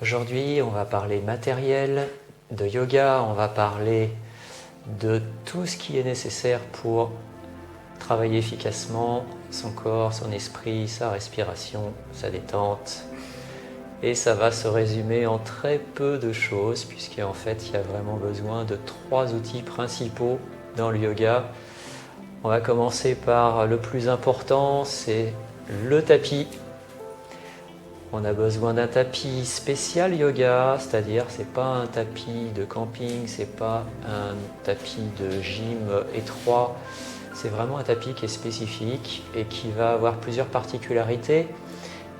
Aujourd'hui, on va parler matériel, de yoga, on va parler de tout ce qui est nécessaire pour travailler efficacement son corps, son esprit, sa respiration, sa détente. Et ça va se résumer en très peu de choses, puisqu'en fait, il y a vraiment besoin de 3 outils principaux dans le yoga. On va commencer par le plus important, c'est le tapis. On a besoin d'un tapis spécial yoga, c'est-à-dire c'est pas un tapis de camping, c'est pas un tapis de gym étroit, c'est vraiment un tapis qui est spécifique et qui va avoir plusieurs particularités.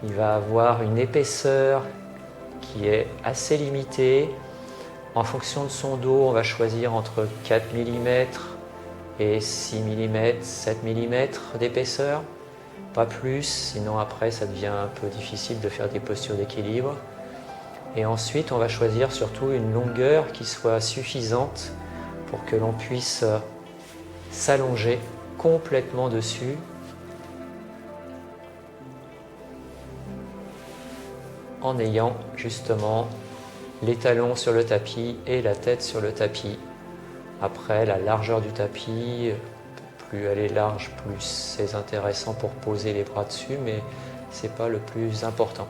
Il va avoir une épaisseur qui est assez limitée. En fonction de son dos, on va choisir entre 4 mm et 6 mm, 7 mm d'épaisseur. Pas plus, sinon après ça devient un peu difficile de faire des postures d'équilibre. Et ensuite on va choisir surtout une longueur qui soit suffisante pour que l'on puisse s'allonger complètement dessus en ayant justement les talons sur le tapis et la tête sur le tapis. Après, la largeur du tapis, plus elle est large, plus c'est intéressant pour poser les bras dessus, mais c'est pas le plus important.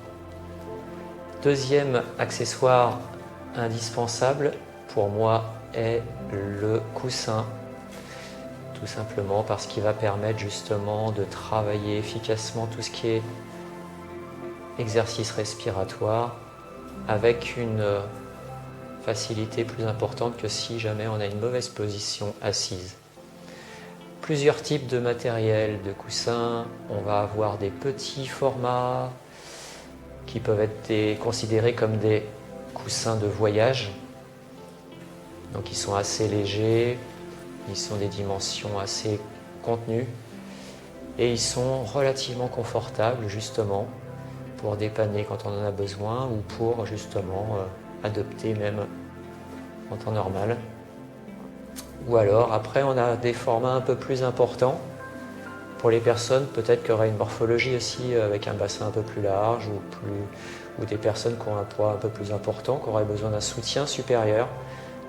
Deuxième accessoire indispensable pour moi est le coussin, tout simplement parce qu'il va permettre justement de travailler efficacement tout ce qui est exercice respiratoire avec une facilité plus importante que si jamais on a une mauvaise position assise. Plusieurs types de matériel, de coussins. On va avoir des petits formats qui peuvent être considérés comme des coussins de voyage. Donc ils sont assez légers, ils sont des dimensions assez contenues et ils sont relativement confortables justement pour dépanner quand on en a besoin ou pour justement adopter même en temps normal. Ou alors après on a des formats un peu plus importants pour les personnes peut-être qui auraient une morphologie aussi avec un bassin un peu plus large ou des personnes qui ont un poids un peu plus important, qui auraient besoin d'un soutien supérieur.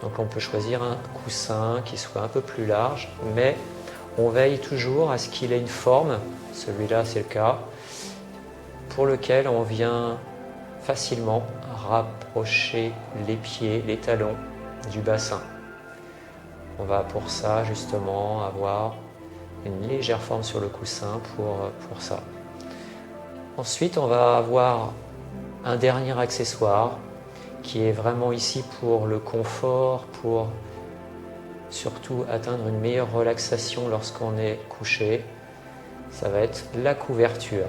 Donc on peut choisir un coussin qui soit un peu plus large, mais on veille toujours à ce qu'il ait une forme, celui-là c'est le cas, pour lequel on vient facilement rapprocher les pieds, les talons du bassin. On va pour ça justement avoir une légère forme sur le coussin pour ça. Ensuite, on va avoir un dernier accessoire qui est vraiment ici pour le confort, pour surtout atteindre une meilleure relaxation lorsqu'on est couché. Ça va être la couverture.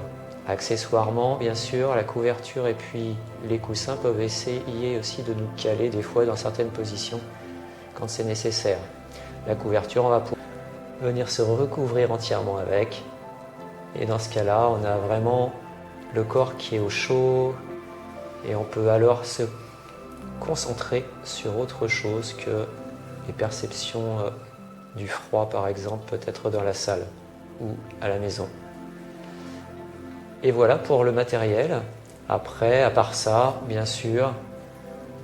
Accessoirement, bien sûr, la couverture et puis les coussins peuvent essayer aussi de nous caler des fois dans certaines positions quand c'est nécessaire. La couverture, on va pouvoir venir se recouvrir entièrement avec. Et dans ce cas-là, on a vraiment le corps qui est au chaud et on peut alors se concentrer sur autre chose que les perceptions du froid, par exemple, peut-être dans la salle ou à la maison. Et voilà pour le matériel. Après, à part ça, bien sûr,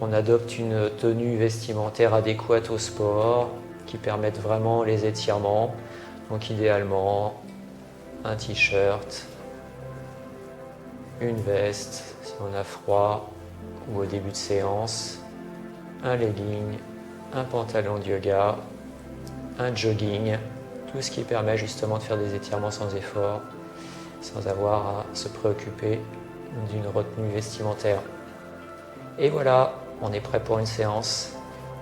on adopte une tenue vestimentaire adéquate au sport qui permette vraiment les étirements. Donc idéalement, un t-shirt, une veste si on a froid ou au début de séance, un legging, un pantalon de yoga, un jogging, tout ce qui permet justement de faire des étirements sans effort, sans avoir à se préoccuper d'une retenue vestimentaire. Et voilà, on est prêt pour une séance.